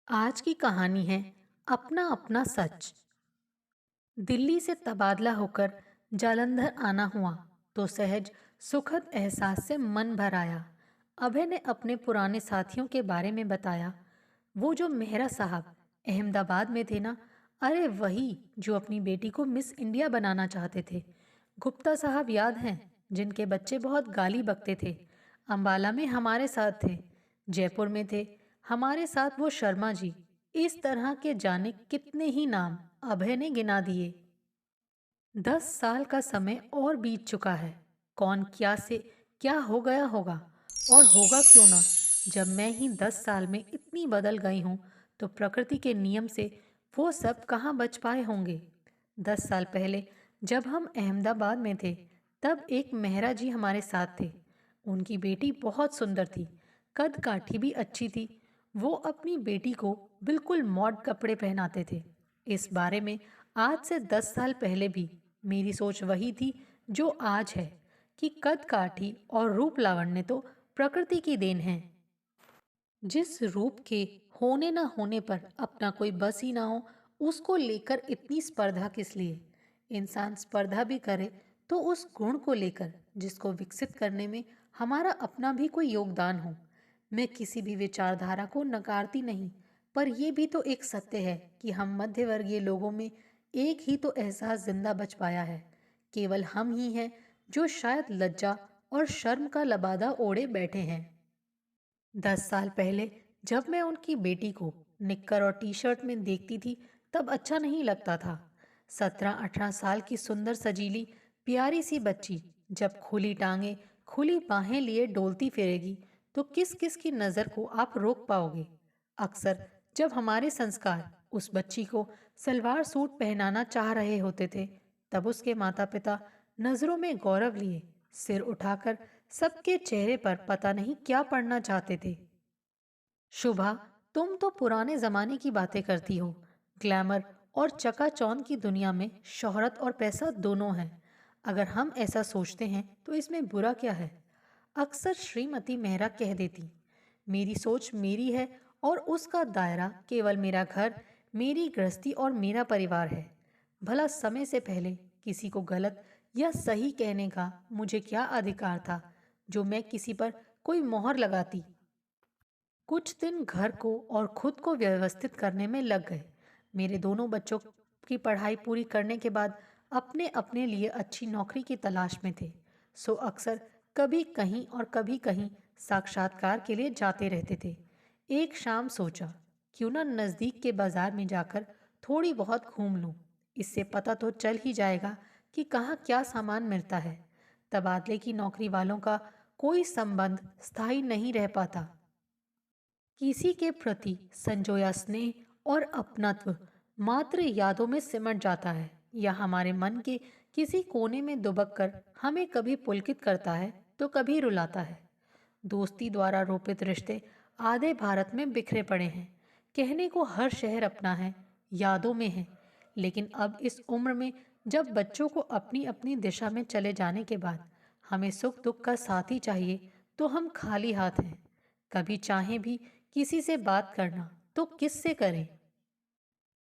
आज की कहानी है अपना अपना सच। दिल्ली से तबादला होकर जालंधर आना हुआ तो सहज सुखद एहसास से मन भर आया। अभय ने अपने पुराने साथियों के बारे में बताया। वो जो मेहरा साहब अहमदाबाद में थे ना, अरे वही जो अपनी बेटी को मिस इंडिया बनाना चाहते थे। गुप्ता साहब याद हैं, जिनके बच्चे बहुत गाली बकते थे। अंबाला में हमारे साथ थे, जयपुर में थे हमारे साथ वो शर्मा जी। इस तरह के जाने कितने ही नाम अभय ने गिना दिए। 10 साल का समय और बीत चुका है। कौन क्या से क्या हो गया होगा, और होगा क्यों ना। जब मैं ही 10 साल में इतनी बदल गई हूं, तो प्रकृति के नियम से वो सब कहाँ बच पाए होंगे। 10 साल पहले जब हम अहमदाबाद में थे, तब एक मेहरा जी हमारे साथ थे। उनकी बेटी बहुत सुंदर थी, कद काठी भी अच्छी थी। वो अपनी बेटी को बिल्कुल मॉड कपड़े पहनाते थे। इस बारे में आज से 10 साल पहले भी मेरी सोच वही थी जो आज है, कि कद काठी और रूप लावण्य तो प्रकृति की देन है। जिस रूप के होने ना होने पर अपना कोई बस ही ना हो, उसको लेकर इतनी स्पर्धा किस लिए। इंसान स्पर्धा भी करे तो उस गुण को लेकर जिसको विकसित करने में हमारा अपना भी कोई योगदान हो। मैं किसी भी विचारधारा को नकारती नहीं, पर यह भी तो एक सत्य है कि हम मध्यवर्गीय लोगों में एक ही तो एहसास जिंदा बच पाया है। केवल हम ही हैं जो शायद लज्जा और शर्म का लबादा ओढ़े बैठे हैं। 10 साल पहले जब मैं उनकी बेटी को निक्कर और टी शर्ट में देखती थी, तब अच्छा नहीं लगता था। 17-18 साल की सुंदर सजीली प्यारी सी बच्ची जब खुली टांगे खुली बाहें लिए डोलती फिरेगी, तो किस किस की नज़र को आप रोक पाओगे। अक्सर जब हमारे संस्कार उस बच्ची को सलवार सूट पहनाना चाह रहे होते थे, तब उसके माता पिता नजरों में गौरव लिए सिर उठाकर सबके चेहरे पर पता नहीं क्या पढ़ना चाहते थे। शुभा, तुम तो पुराने जमाने की बातें करती हो। ग्लैमर और चकाचौंध की दुनिया में शोहरत और पैसा दोनों है। अगर हम ऐसा सोचते हैं तो इसमें बुरा क्या है। अक्सर श्रीमती मेहरा कह देती, मेरी सोच मेरी है और उसका दायरा केवल मेरा घर, मेरी गृहस्थी और मेरा परिवार है। भला समय से पहले किसी को गलत या सही कहने का मुझे क्या अधिकार था, जो मैं किसी पर कोई मोहर लगाती। कुछ दिन घर को और खुद को व्यवस्थित करने में लग गए। मेरे दोनों बच्चों की पढ़ाई पूरी करने के बाद अपने अपने लिए अच्छी नौकरी की तलाश में थे। सो अक्सर कभी कहीं और कभी कहीं साक्षात्कार के लिए जाते रहते थे। एक शाम सोचा, क्यों ना नज़दीक के बाजार में जाकर थोड़ी बहुत घूम लूं। इससे पता तो चल ही जाएगा कि कहाँ क्या सामान मिलता है। तबादले की नौकरी वालों का कोई संबंध स्थायी नहीं रह पाता। किसी के प्रति संजोया स्नेह और अपनत्व मात्र यादों में सिमट जाता है, या हमारे मन के किसी कोने में दुबक कर हमें कभी पुलकित करता है तो कभी रुलाता है। दोस्ती द्वारा रोपित रिश्ते आधे भारत में बिखरे पड़े हैं। कहने को हर शहर अपना है, यादों में है। लेकिन अब इस उम्र में जब बच्चों को अपनी अपनी दिशा में चले जाने के बाद हमें सुख दुख का साथी चाहिए, तो हम खाली हाथ हैं। कभी चाहें भी किसी से बात करना तो किससे करें।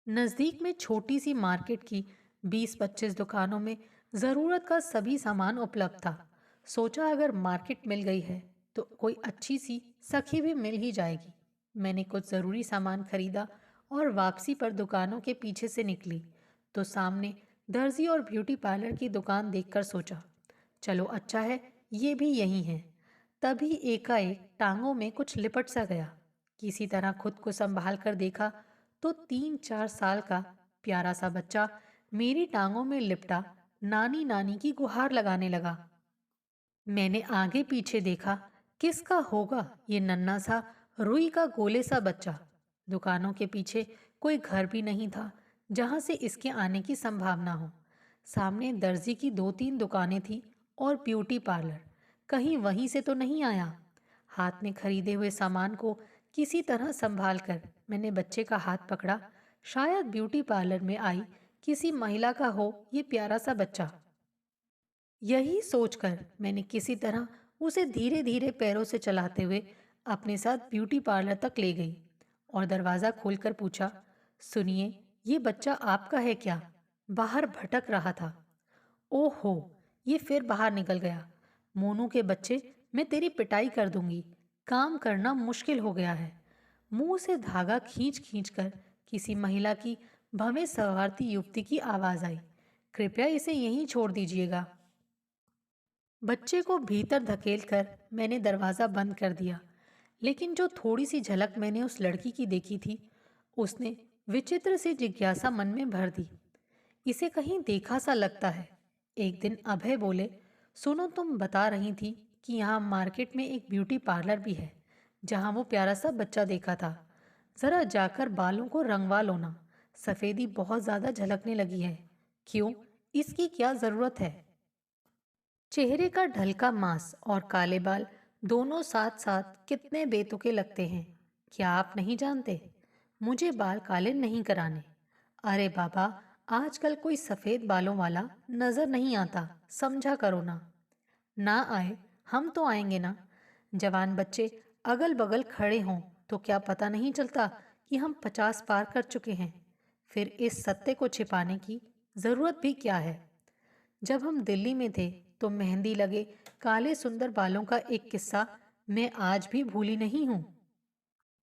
नज़दीक में छोटी सी मार्केट की 20-25 दुकानों में ज़रूरत का सभी सामान उपलब्ध था। सोचा अगर मार्केट मिल गई है तो कोई अच्छी सी सखी भी मिल ही जाएगी। मैंने कुछ ज़रूरी सामान खरीदा और वापसी पर दुकानों के पीछे से निकली, तो सामने दर्जी और ब्यूटी पार्लर की दुकान देखकर सोचा, चलो अच्छा है, ये भी यही है। तभी एकाएक टांगों में कुछ लिपट सा गया। किसी तरह खुद को संभाल कर देखा, तो 3-4 साल का प्यारा सा बच्चा मेरी टांगों में लिपटा नानी नानी की गुहार लगाने लगा। मैंने आगे पीछे देखा, किसका होगा ये नन्हा सा रुई का गोले सा बच्चा। दुकानों के पीछे कोई घर भी नहीं था जहां से इसके आने की संभावना हो। सामने दर्जी की 2-3 दुकानें थी और ब्यूटी पार्लर, कहीं वहीं से तो नहीं आया। हाथ में खरीदे हुए सामान को किसी तरह संभाल कर मैंने बच्चे का हाथ पकड़ा। शायद ब्यूटी पार्लर में आई किसी महिला का हो ये प्यारा सा बच्चा। यही सोचकर मैंने किसी तरह उसे धीरे धीरे पैरों से चलाते हुए अपने साथ ब्यूटी पार्लर तक ले गई और दरवाज़ा खोलकर पूछा, सुनिए, ये बच्चा आपका है क्या? बाहर भटक रहा था। ओहो, ये फिर बाहर निकल गया। मोनू के बच्चे, मैं तेरी पिटाई कर दूंगी। काम करना मुश्किल हो गया है। मुंह से धागा खींच खींच कर किसी महिला की भवें सवारती युवती की आवाज आई, कृपया इसे यहीं छोड़ दीजिएगा। बच्चे को भीतर धकेलकर मैंने दरवाज़ा बंद कर दिया, लेकिन जो थोड़ी सी झलक मैंने उस लड़की की देखी थी, उसने विचित्र सी जिज्ञासा मन में भर दी। इसे कहीं देखा सा लगता है। एक दिन अभय बोले, सुनो, तुम बता रही थी कि यहाँ मार्केट में एक ब्यूटी पार्लर भी है जहाँ वो प्यारा सा बच्चा देखा था। जरा जाकर बालों को रंगवा लो ना, सफेदी बहुत ज्यादा झलकने लगी है। क्यों, इसकी क्या जरूरत है? चेहरे का ढलका मांस और काले बाल दोनों साथ साथ कितने बेतुके लगते हैं। क्या आप नहीं जानते? मुझे बाल काले नहीं कराने। अरे बाबा, आजकल कोई सफेद बालों वाला नजर नहीं आता, समझा करो ना। ना आए, हम तो आएंगे ना। जवान बच्चे अगल बगल खड़े हों तो क्या पता नहीं चलता कि हम 50 पार कर चुके हैं। फिर इस सत्य को छिपाने की जरूरत भी क्या है? जब हम दिल्ली में थे तो मेहंदी लगे काले सुंदर बालों का एक किस्सा मैं आज भी भूली नहीं हूँ।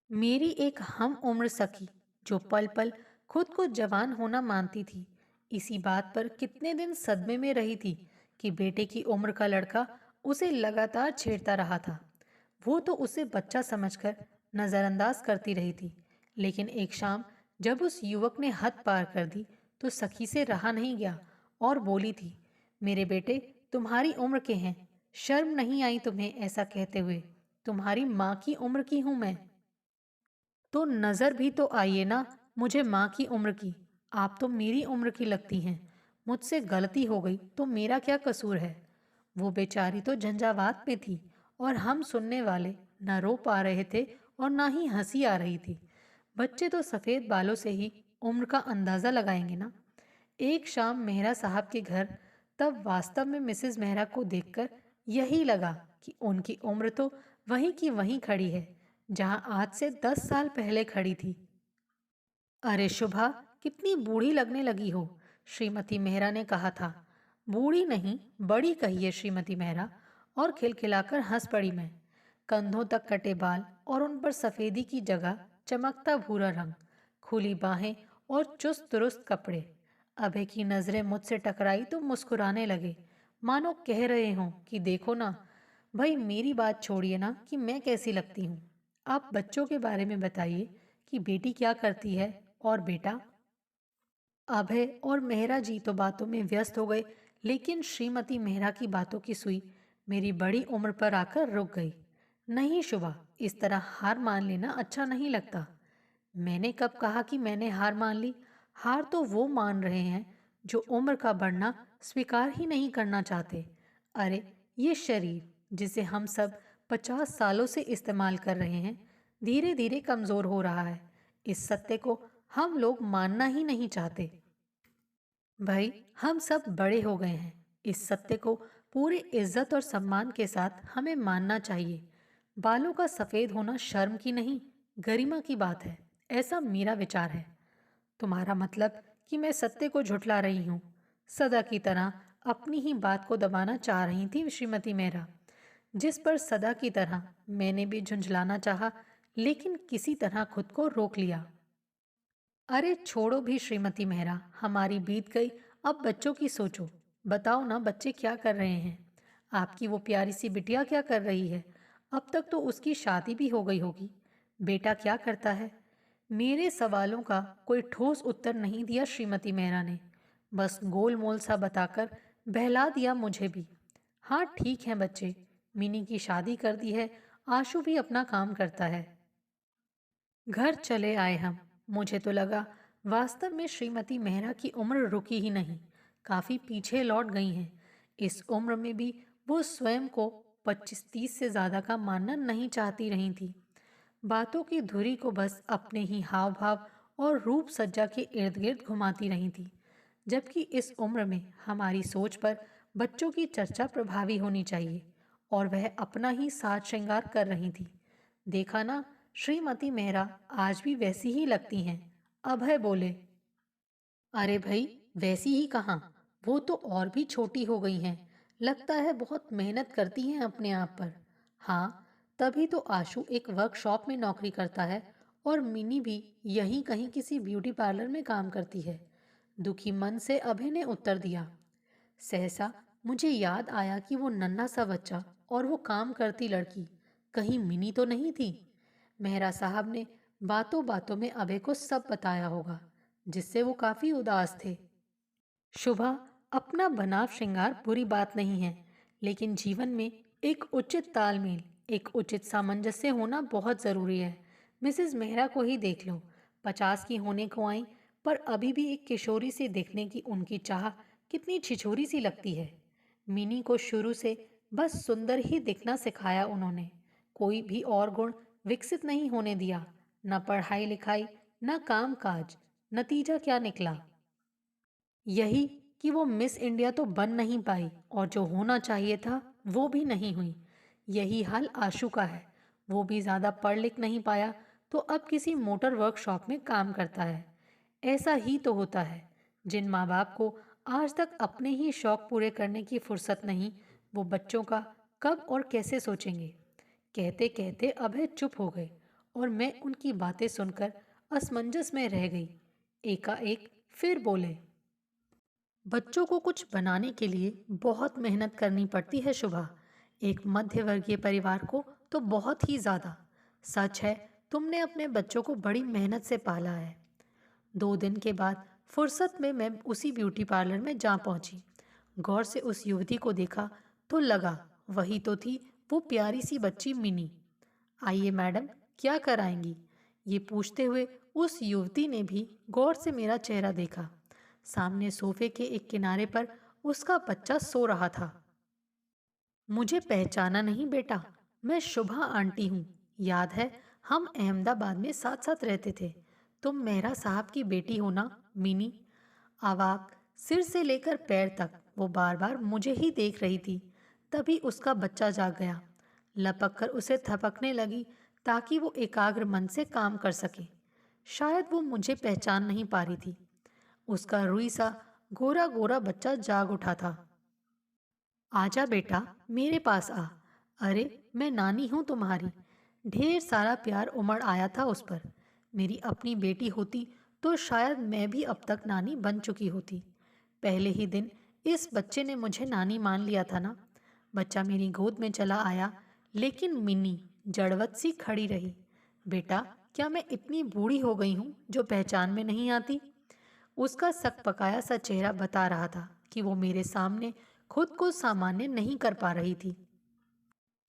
मेरी एक हम उम्र सखी, जो पल पल खुद को जवान होना मानती थी, इसी बात पर कितने दिन सदमे में रही थी कि बेटे की उम्र का लड़का उसे लगातार छेड़ता रहा था। वो तो उसे बच्चा समझकर नजरअंदाज करती रही थी, लेकिन एक शाम जब उस युवक ने हद पार कर दी तो सखी से रहा नहीं गया और बोली थी, मेरे बेटे तुम्हारी उम्र के हैं, शर्म नहीं आई तुम्हें ऐसा कहते हुए? तुम्हारी माँ की उम्र की हूं मैं। तो नजर भी तो आइए ना, मुझे माँ की उम्र की। आप तो मेरी उम्र की लगती हैं। मुझसे गलती हो गई तो मेरा क्या कसूर है? वो बेचारी तो झंझावात में थी और हम सुनने वाले न रो पा रहे थे और ना ही हंसी आ रही थी। बच्चे तो सफेद बालों से ही उम्र का अंदाजा लगाएंगे ना। एक शाम मेहरा साहब के घर, तब वास्तव में मिसेस मेहरा को देखकर यही लगा कि उनकी उम्र तो वहीं की वहीं खड़ी है जहां आज से 10 साल पहले खड़ी थी। अरे शुभा, कितनी बूढ़ी लगने लगी हो, श्रीमती मेहरा ने कहा था। बूढ़ी नहीं, बड़ी कहिए श्रीमती मेहरा। और खिलखिलाकर हंस पड़ी मैं। कंधों तक कटे बाल और उन पर सफेदी की जगह चमकता भूरा रंग, खुली बाहें और चुस्त दुरुस्त कपड़े। अभय की नजरें मुझसे टकराई तो मुस्कुराने लगे, मानो कह रहे हों कि देखो ना, भाई मेरी बात छोड़िए ना कि मैं कैसी लगती हूँ। आप बच्चों के बारे में बताइए कि बेटी क्या करती है और बेटा। अभय और मेहरा जी तो बातों में व्यस्त हो गए, लेकिन श्रीमती मेहरा की बातों की सुई मेरी बड़ी उम्र पर आकर रुक गई। नहीं शुभा, इस तरह हार मान लेना अच्छा नहीं लगता। मैंने कब कहा कि मैंने हार मान ली? हार तो वो मान रहे हैं जो उम्र का बढ़ना स्वीकार ही नहीं करना चाहते। अरे, ये शरीर जिसे हम सब 50 सालों से इस्तेमाल कर रहे हैं, धीरे धीरे कमजोर हो रहा है। इस सत्य को हम लोग मानना ही नहीं चाहते। भाई, हम सब बड़े हो गए हैं। इस सत्य को पूरी इज्जत और सम्मान के साथ हमें मानना चाहिए। बालों का सफेद होना शर्म की नहीं, गरिमा की बात है, ऐसा मेरा विचार है। तुम्हारा मतलब कि मैं सत्य को झुठला रही हूँ? सदा की तरह अपनी ही बात को दबाना चाह रही थी श्रीमती मेहरा, जिस पर सदा की तरह मैंने भी झुंझलाना चाहा, लेकिन किसी तरह खुद को रोक लिया। अरे छोड़ो भी श्रीमती मेहरा, हमारी बीत गई, अब बच्चों की सोचो। बताओ ना, बच्चे क्या कर रहे हैं? आपकी वो प्यारी सी बिटिया क्या कर रही है? अब तक तो उसकी शादी भी हो गई होगी। बेटा क्या करता है? मेरे सवालों का कोई ठोस उत्तर नहीं दिया श्रीमती मेहरा ने, बस गोल मोल सा बताकर बहला दिया मुझे भी। हाँ ठीक है बच्चे, मिनी की शादी कर दी है, आशु भी अपना काम करता है। घर चले आए हम। मुझे तो लगा वास्तव में श्रीमती मेहरा की उम्र रुकी ही नहीं, काफी पीछे लौट गई हैं। इस उम्र में भी वो स्वयं को 25-30 से ज्यादा का मानना नहीं चाहती रही थी। बातों की धुरी को बस अपने ही हाव भाव और रूप सज्जा के इर्द गिर्द घुमाती रही थी, जबकि इस उम्र में हमारी सोच पर बच्चों की चर्चा प्रभावी होनी चाहिए और वह अपना ही साज श्रृंगार कर रही थी। देखा ना, श्रीमती मेहरा आज भी वैसी ही लगती हैं। अभय बोले। अरे भाई, वैसी ही कहाँ, वो तो और भी छोटी हो गई हैं। लगता है बहुत मेहनत करती हैं अपने आप पर। हाँ, तभी तो आशु एक वर्कशॉप में नौकरी करता है और मिनी भी यहीं कहीं किसी ब्यूटी पार्लर में काम करती है। दुखी मन से अभय ने उत्तर दिया। सहसा मुझे याद आया कि वो नन्हा सा बच्चा और वो काम करती लड़की कहीं मिनी तो नहीं थी। मेहरा साहब ने बातों बातों में अभय को सब बताया होगा, जिससे वो काफी उदास थे। शुभा, अपना बनाव श्रृंगार बुरी बात नहीं है, लेकिन जीवन में एक उचित तालमेल, एक उचित सामंजस्य होना बहुत जरूरी है। मिसेस मेहरा को ही देख लो, 50 की होने को आई, पर अभी भी एक किशोरी से दिखने की उनकी चाह कितनी छिछोरी सी लगती है। मिनी को शुरू से बस सुंदर ही दिखना सिखाया उन्होंने, कोई भी और गुण विकसित नहीं होने दिया। न पढ़ाई लिखाई, न काम काज। नतीजा क्या निकला? यही कि वो मिस इंडिया तो बन नहीं पाई और जो होना चाहिए था वो भी नहीं हुई। यही हाल आशु का है। वो भी ज्यादा पढ़ लिख नहीं पाया तो अब किसी मोटर वर्कशॉप में काम करता है। ऐसा ही तो होता है। जिन माँ बाप को आज तक अपने ही शौक पूरे करने की फुर्सत नहीं, वो बच्चों का कब और कैसे सोचेंगे। कहते कहते अभय चुप हो गए और मैं उनकी बातें सुनकर असमंजस में रह गई। एकाएक फिर बोले। बच्चों को कुछ बनाने के लिए बहुत मेहनत करनी पड़ती है शुभा। एक मध्य वर्गीय परिवार को तो बहुत ही ज्यादा। सच है, तुमने अपने बच्चों को बड़ी मेहनत से पाला है। 2 दिन के बाद फुर्सत में मैं उसी ब्यूटी पार्लर में जा पहुंची। गौर से उस युवती को देखा तो लगा वही तो थी, वो प्यारी सी बच्ची मिनी। आइए मैडम, क्या कराएंगी? ये पूछते हुए उस युवती ने भी गौर से मेरा चेहरा देखा। सामने सोफे के एक किनारे पर उसका बच्चा सो रहा था। मुझे पहचाना नहीं बेटा? मैं शुभा आंटी हूँ। याद है, हम अहमदाबाद में साथ साथ रहते थे। तुम मेहरा साहब की बेटी हो ना, मिनी? अवाक, सिर से लेकर पैर तक वो बार बार मुझे ही देख रही थी। तभी उसका बच्चा जाग गया। लपक कर उसे थपकने लगी ताकि वो एकाग्र मन से काम कर सके। शायद वो मुझे पहचान नहीं पा रही थी। उसका रुई सा गोरा गोरा बच्चा जाग उठा था। आजा बेटा, मेरे पास आ। अरे, मैं नानी हूं तुम्हारी। ढेर सारा प्यार उमड़ आया था उस पर। मेरी अपनी बेटी होती तो शायद मैं भी अब तक नानी बन चुकी होती। पहले ही दिन इस बच्चे ने मुझे नानी मान लिया था ना। बच्चा मेरी गोद में चला आया, लेकिन मिनी जड़वत सी खड़ी रही। बेटा, क्या मैं इतनी बूढ़ी हो गई हूं जो पहचान में नहीं आती? उसका सकपकाया सा चेहरा बता रहा था कि वो मेरे सामने खुद को सामान्य नहीं कर पा रही थी।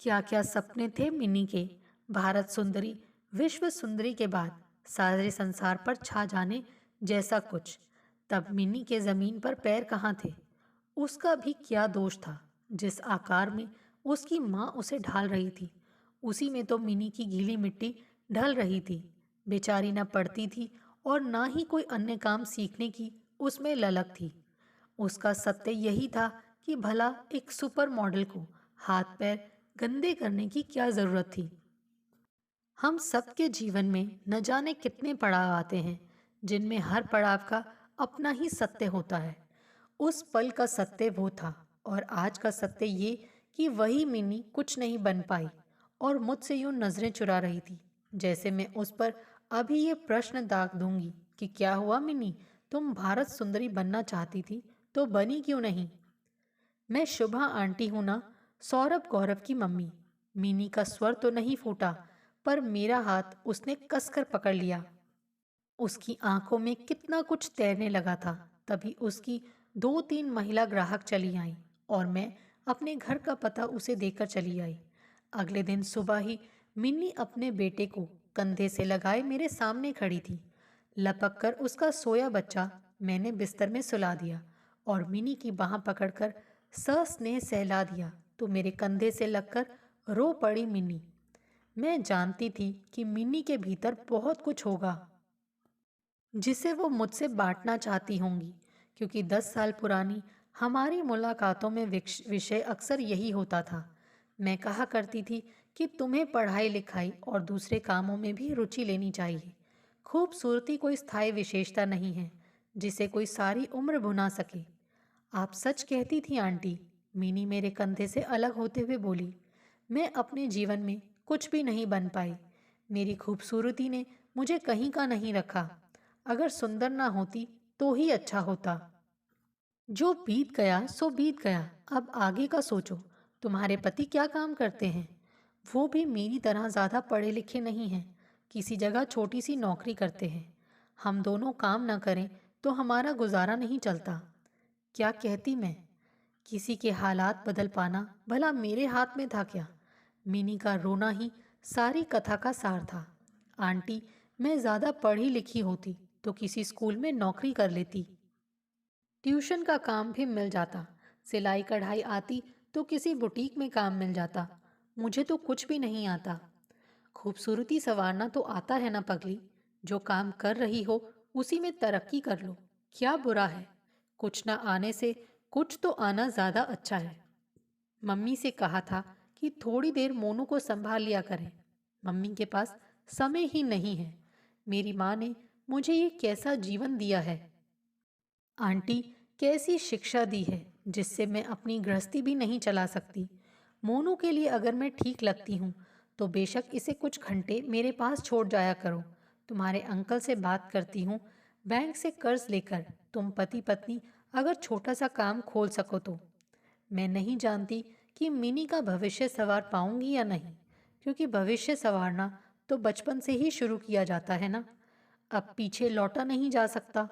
क्या क्या सपने थे मिनी के। भारत सुंदरी, विश्व सुंदरी के बाद सारे संसार पर छा जाने जैसा कुछ। तब मिनी के जमीन पर पैर कहाँ थे? उसका भी क्या दोष था? जिस आकार में उसकी माँ उसे ढाल रही थी, उसी में तो मिनी की गीली मिट्टी ढल रही थी। बेचारी न पढ़ती थी और ना ही कोई अन्य काम सीखने की उसमें ललक थी। उसका सत्य यही था कि भला एक सुपर मॉडल को हाथ पैर गंदे करने की क्या जरूरत थी। हम सबके जीवन में न जाने कितने पड़ाव आते हैं, जिनमें हर पड़ाव का अपना ही सत्य होता है। उस पल का सत्य वो था और आज का सत्य ये कि वही मिनी कुछ नहीं बन पाई और मुझसे यूं नजरें चुरा रही थी, जैसे मैं उस पर अभी ये प्रश्न दाग दूंगी कि क्या हुआ मिनी, तुम भारत सुंदरी बनना चाहती थी तो बनी क्यों नहीं? मैं शुभा आंटी हूं ना, सौरभ गौरव की मम्मी। मिनी का स्वर तो नहीं फूटा, पर मेरा हाथ उसने कसकर पकड़ लिया। उसकी आंखों में कितना कुछ तैरने लगा था। तभी उसकी 2-3 महिला ग्राहक चली आईं और मैं अपने घर का पता उसे देकर चली आई। अगले दिन सुबह ही मिन्नी अपने बेटे को कंधे से लगाए मेरे सामने खड़ी थी। लपक कर उसका सोया बच्चा मैंने बिस्तर में सुला दिया और मिनी की बाह पकड़कर सस्नेह सहला दिया तो मेरे कंधे से लगकर रो पड़ी मिनी। मैं जानती थी कि मिनी के भीतर बहुत कुछ होगा जिसे वो मुझसे बांटना चाहती होंगी, क्योंकि 10 साल पुरानी हमारी मुलाकातों में विषय अक्सर यही होता था। मैं कहा करती थी कि तुम्हें पढ़ाई लिखाई और दूसरे कामों में भी रुचि लेनी चाहिए। खूबसूरती कोई स्थायी विशेषता नहीं है जिसे कोई सारी उम्र भुना सके। आप सच कहती थी आंटी, मीनी मेरे कंधे से अलग होते हुए बोली। मैं अपने जीवन में कुछ भी नहीं बन पाई। मेरी खूबसूरती ने मुझे कहीं का नहीं रखा। अगर सुंदर ना होती तो ही अच्छा होता। जो बीत गया सो बीत गया, अब आगे का सोचो। तुम्हारे पति क्या काम करते हैं? वो भी मेरी तरह ज़्यादा पढ़े लिखे नहीं हैं, किसी जगह छोटी सी नौकरी करते हैं। हम दोनों काम ना करें तो हमारा गुजारा नहीं चलता। क्या कहती मैं? किसी के हालात बदल पाना भला मेरे हाथ में था क्या? मिनी का रोना ही सारी कथा का सार था। आंटी, मैं ज़्यादा पढ़ी लिखी होती तो किसी स्कूल में नौकरी कर लेती। ट्यूशन का काम भी मिल जाता। सिलाई कढ़ाई आती तो किसी बुटीक में काम मिल जाता। मुझे तो कुछ भी नहीं आता। खूबसूरती संवारना तो आता है ना पगली। जो काम कर रही हो उसी में तरक्की कर लो। क्या बुरा है? कुछ ना आने से कुछ तो आना ज़्यादा अच्छा है। मम्मी से कहा था कि थोड़ी देर मोनू को संभाल लिया करें। मम्मी के पास समय ही नहीं है। मेरी माँ ने मुझे ये कैसा जीवन दिया है? आंटी, कैसी शिक्षा दी है जिससे मैं अपनी गृहस्थी भी नहीं चला सकती। मोनू के लिए अगर मैं ठीक लगती हूँ तो बेशक इसे कुछ घंटे मेरे पास छोड़ जाया करो। तुम्हारे अंकल से बात करती हूँ, बैंक से कर्ज लेकर तुम पति पत्नी अगर छोटा सा काम खोल सको तो। मैं नहीं जानती कि मिनी का भविष्य संवार पाऊंगी या नहीं, क्योंकि भविष्य संवारना तो बचपन से ही शुरू किया जाता है ना। अब पीछे लौटा नहीं जा सकता।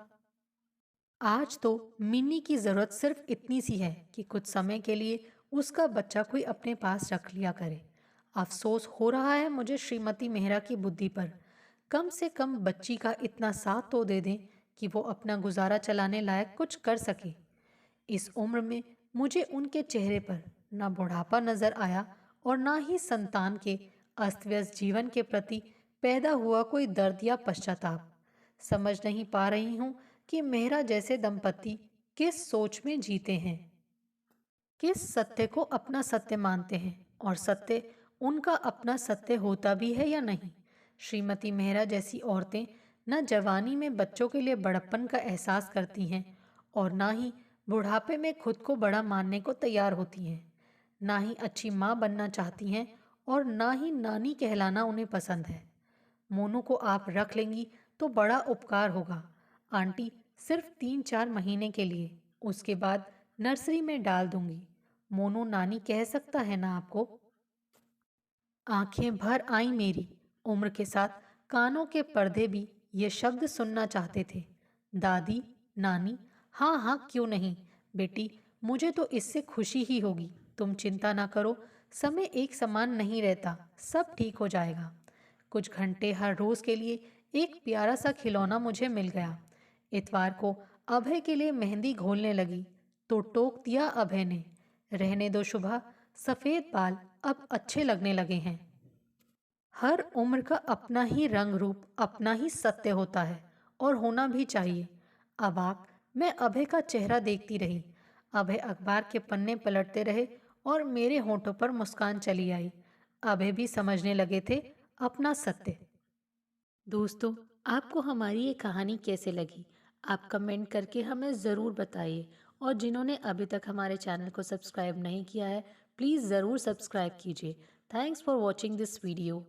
आज तो मिन्नी की ज़रूरत सिर्फ इतनी सी है कि कुछ समय के लिए उसका बच्चा कोई अपने पास रख लिया करे। अफसोस हो रहा है मुझे श्रीमती मेहरा की बुद्धि पर। कम से कम बच्ची का इतना साथ तो दे दें कि वो अपना गुजारा चलाने लायक कुछ कर सके। इस उम्र में मुझे उनके चेहरे पर ना बुढ़ापा नजर आया और ना ही संतान के अस्त व्यस्त जीवन के प्रति पैदा हुआ कोई दर्द या पश्चाताप। समझ नहीं पा रही हूँ कि मेहरा जैसे दंपति किस सोच में जीते हैं, किस सत्य को अपना सत्य मानते हैं और सत्य उनका अपना सत्य होता भी है या नहीं। श्रीमती मेहरा जैसी औरतें न जवानी में बच्चों के लिए बड़प्पन का एहसास करती हैं और ना ही बुढ़ापे में खुद को बड़ा मानने को तैयार होती हैं। ना ही अच्छी माँ बनना चाहती हैं और ना ही नानी कहलाना उन्हें पसंद है। मोनू को आप रख लेंगी तो बड़ा उपकार होगा आंटी, सिर्फ 3-4 महीने के लिए। उसके बाद नर्सरी में डाल दूंगी। मोनू नानी कह सकता है ना आपको? आंखें भर आई मेरी। उम्र के साथ कानों के पर्दे भी ये शब्द सुनना चाहते थे। दादी, नानी, हाँ हाँ क्यों नहीं। बेटी, मुझे तो इससे खुशी ही होगी। तुम चिंता ना करो, समय एक समान नहीं रहता, सब ठीक हो जाएगा। कुछ घंटे हर रोज के लिए एक प्यारा सा खिलौना मुझे मिल गया। इतवार को अभय के लिए मेहंदी घोलने लगी तो टोक दिया अभय ने। रहने दो शुभा, सफेद बाल अब अच्छे लगने लगे हैं। हर उम्र का अपना ही रंग रूप, अपना ही सत्य होता है और होना भी चाहिए। अबाक मैं अभय का चेहरा देखती रही। अभय अखबार के पन्ने पलटते रहे और मेरे होठों पर मुस्कान चली आई। अभय भी समझने लगे थे अपना सत्य। दोस्तों, आपको हमारी ये कहानी कैसे लगी? आप कमेंट करके हमें ज़रूर बताइए और जिन्होंने अभी तक हमारे चैनल को सब्सक्राइब नहीं किया है, प्लीज़ ज़रूर सब्सक्राइब कीजिए। Thanks for watching this video.